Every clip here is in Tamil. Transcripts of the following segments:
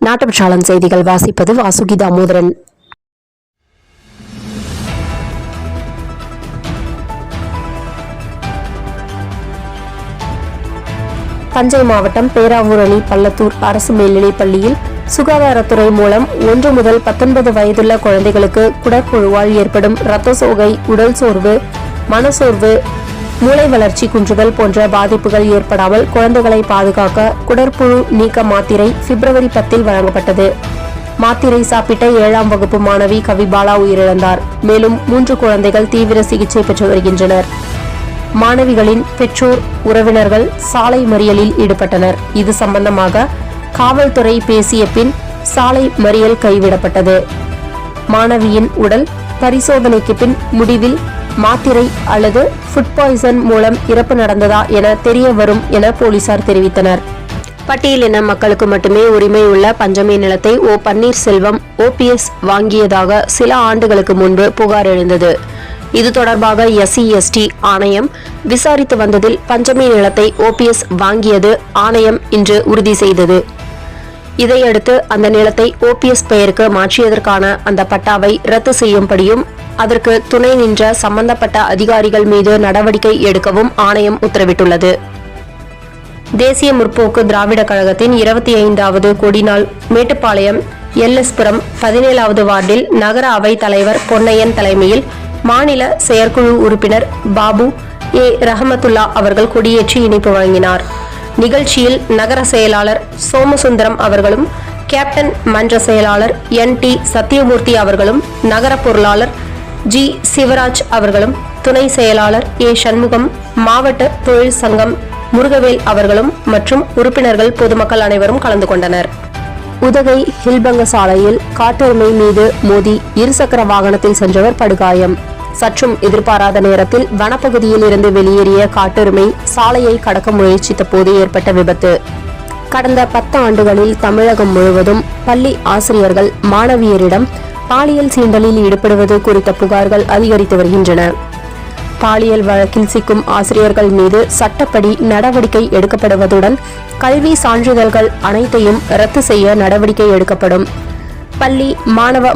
நாட்டுப்பற்றாளன் செய்திகள் வாசிப்பது வாசுகி தாமோதரன். தஞ்சை மாவட்டம் பேராவூரணி பள்ளத்தூர் அரசு மேல்நிலைப் பள்ளியில் சுகாதாரத்துறை மூலம் 1 முதல் 19 வயதுள்ள குழந்தைகளுக்கு குடற்புழுவால் ஏற்படும் இரத்த சோகை, உடல் சோர்வு, மனசோர்வு, மூளை வளர்ச்சி குன்றுதல் போன்ற பாதிப்புகள் ஏற்படாமல் குழந்தைகளை பாதுகாக்க குடற்புழு நீக்க மாத்திரை பிப்ரவரி 10 வழங்கப்பட்டது. மாத்திரை சாப்பிட்ட 7ஆம் வகுப்பு மாணவி கவிபாலா உயிரிழந்தார். மேலும் 3 குழந்தைகள் தீவிர சிகிச்சை பெற்று வருகின்றனர். மாணவிகளின் பெற்றோர், உறவினர்கள் சாலை மறியலில் ஈடுபட்டனர். இது சம்பந்தமாக காவல்துறை பேசிய பின் சாலை மறியல் கைவிடப்பட்டது. மாணவியின் உடல் பரிசோதனைக்கு பின் முடிவில் மாத்திரை அல்லது ஃபுட் பாய்சன் மூலம் இறப்பு நடந்ததா என தெரிய வரும் என போலீசார் தெரிவித்தனர். பட்டியலின மக்களுக்கு மட்டுமே உரிமை உள்ள பஞ்சமி நிலத்தை பன்னீர்செல்வம் OPS வாங்கியதாக சில ஆண்டுகளுக்கு முன்பு புகார் எழுந்தது. இது தொடர்பாக SC/ST ஆணையம் விசாரித்து வந்ததில் பஞ்சமி நிலத்தை OPS வாங்கியது ஆணையம் இன்று உறுதி செய்தது. இதையடுத்து அந்த நிலத்தை OPS பெயருக்கு மாற்றியதற்கான அந்த பட்டாவை ரத்து செய்யும்படியும் அதற்கு துணை நின்ற சம்பந்தப்பட்ட அதிகாரிகள் மீது நடவடிக்கை எடுக்கவும் ஆணையம் உத்தரவிட்டுள்ளது. தேசிய முற்போக்கு திராவிட கழகத்தின் 25வது கொடிநாள் மேட்டுப்பாளையம் LS புரம் 17வது வார்டில் நகர அவை தலைவர் பொன்னையன் தலைமையில் மாநில செயற்குழு உறுப்பினர் பாபு ரஹமத்துல்லா அவர்கள் கொடியேற்றி இணைப்பு வழங்கினார். நிகழ்ச்சியில் நகர செயலாளர் சோமசுந்தரம் அவர்களும், கேப்டன் மன்ற செயலாளர் NT சத்தியமூர்த்தி அவர்களும், நகர பொருளாளர் G சிவராஜ் அவர்களும், துணை செயலாளர் சண்முகம், மாவட்ட தொழில் சங்கம் முருகவேல் அவர்களும் மற்றும் உறுப்பினர்கள், பொதுமக்கள் அனைவரும் கலந்து கொண்டனர். உதகை ஹில்பங்க சாலையில் காட்டெருமை மீது மோதி இருசக்கர வாகனத்தில் சென்றவர் படுகாயம். சற்றும் எதிர்பாராத நேரத்தில் வனப்பகுதியில் இருந்து வெளியேறிய காட்டெருமை சாலையை கடக்க முயற்சித்த போது ஏற்பட்ட விபத்து. கடந்த 10 ஆண்டுகளில் தமிழகம் முழுவதும் பள்ளி ஆசிரியர்கள் மாணவியரிடம் பாலியல் சீண்டலில் ஈடுபடுவது குறித்த புகார்கள் அதிகரித்து வருகின்றன. பாலியல் வழக்கில் சிக்கும் ஆசிரியர்கள் மீது சட்டப்படி நடவடிக்கை எடுக்கப்படுவதுடன் கல்வி சான்றிதழ்கள் அனைத்தையும் ரத்து செய்ய நடவடிக்கை எடுக்கப்படும். பள்ளி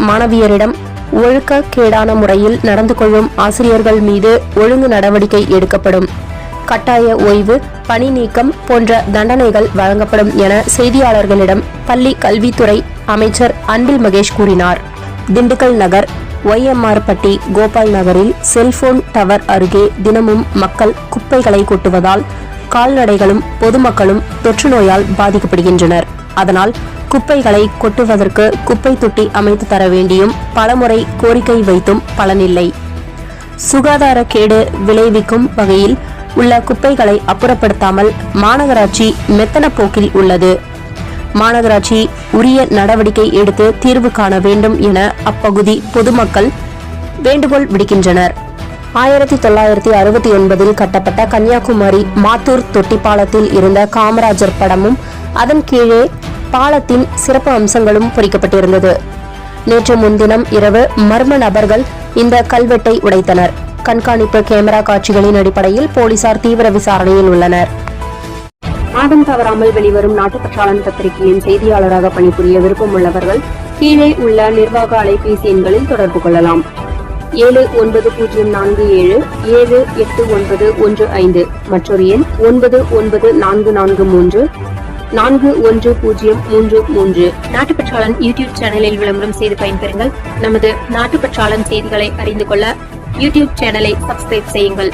மாணவியரிடம் ஒழுக்கக்கேடான முறையில் நடந்து கொள்ளும் ஆசிரியர்கள் மீது ஒழுங்கு நடவடிக்கை எடுக்கப்படும். கட்டாய ஓய்வு, பணி நீக்கம் போன்ற தண்டனைகள் வழங்கப்படும் என செய்தியாளர்களிடம் பள்ளி கல்வித்துறை அமைச்சர் அன்பில் மகேஷ் கூறினார். திண்டுக்கல் நகர் YMR பட்டி கோபால் நகரில் செல்போன் டவர் அருகே தினமும் மக்கள் குப்பைகளை கொட்டுவதால் கால்நடைகளும் பொதுமக்களும் தொற்று நோயால் பாதிக்கப்படுகின்றனர். அதனால் குப்பைகளை கொட்டுவதற்கு குப்பை தொட்டி அமைத்து தர வேண்டியும் பலமுறை கோரிக்கை வைத்தும் பலனில்லை. சுகாதார கேடு விளைவிக்கும் வகையில் உள்ள குப்பைகளை அப்புறப்படுத்தாமல் மாநகராட்சி மெத்தன போக்கில் உள்ளது. மாநகராட்சி உரிய நடவடிக்கை எடுத்து தீர்வு காண வேண்டும் என அப்பகுதி பொதுமக்கள் வேண்டுகோள் விடுக்கின்றனர். 1969 கட்டப்பட்ட கன்னியாகுமரி மாத்தூர் தொட்டி பாலத்தில் இருந்த காமராஜர் படமும் அதன் கீழே பாலத்தின் சிறப்பு அம்சங்களும் பொறிக்கப்பட்டிருந்தது. நேற்று முன்தினம் இரவு மர்ம நபர்கள் இந்த கல்வெட்டை உடைத்தனர். கண்காணிப்பு கேமரா காட்சிகளின் அடிப்படையில் போலீசார் தீவிர விசாரணையில் உள்ளனர். மாதம் தவறாமல் வெளிவரும் நாட்டுப்பற்றாளன் பத்திரிகையின் செய்தியாளராக பணிபுரிய விருப்பம் உள்ளவர்கள் கீழே உள்ள நிர்வாக அலைபேசி எண்களில் தொடர்பு கொள்ளலாம். 7947789115 மற்றொரு எண் 9944341033. நாட்டுப்பற்றாளன் யூடியூப் சேனலில் விளம்பரம் செய்து பயன்பெறுங்கள். நமது நாட்டுப்பற்றாளன் செய்திகளை அறிந்து கொள்ள யூடியூப் சேனலை சப்ஸ்கிரைப் செய்யுங்கள்.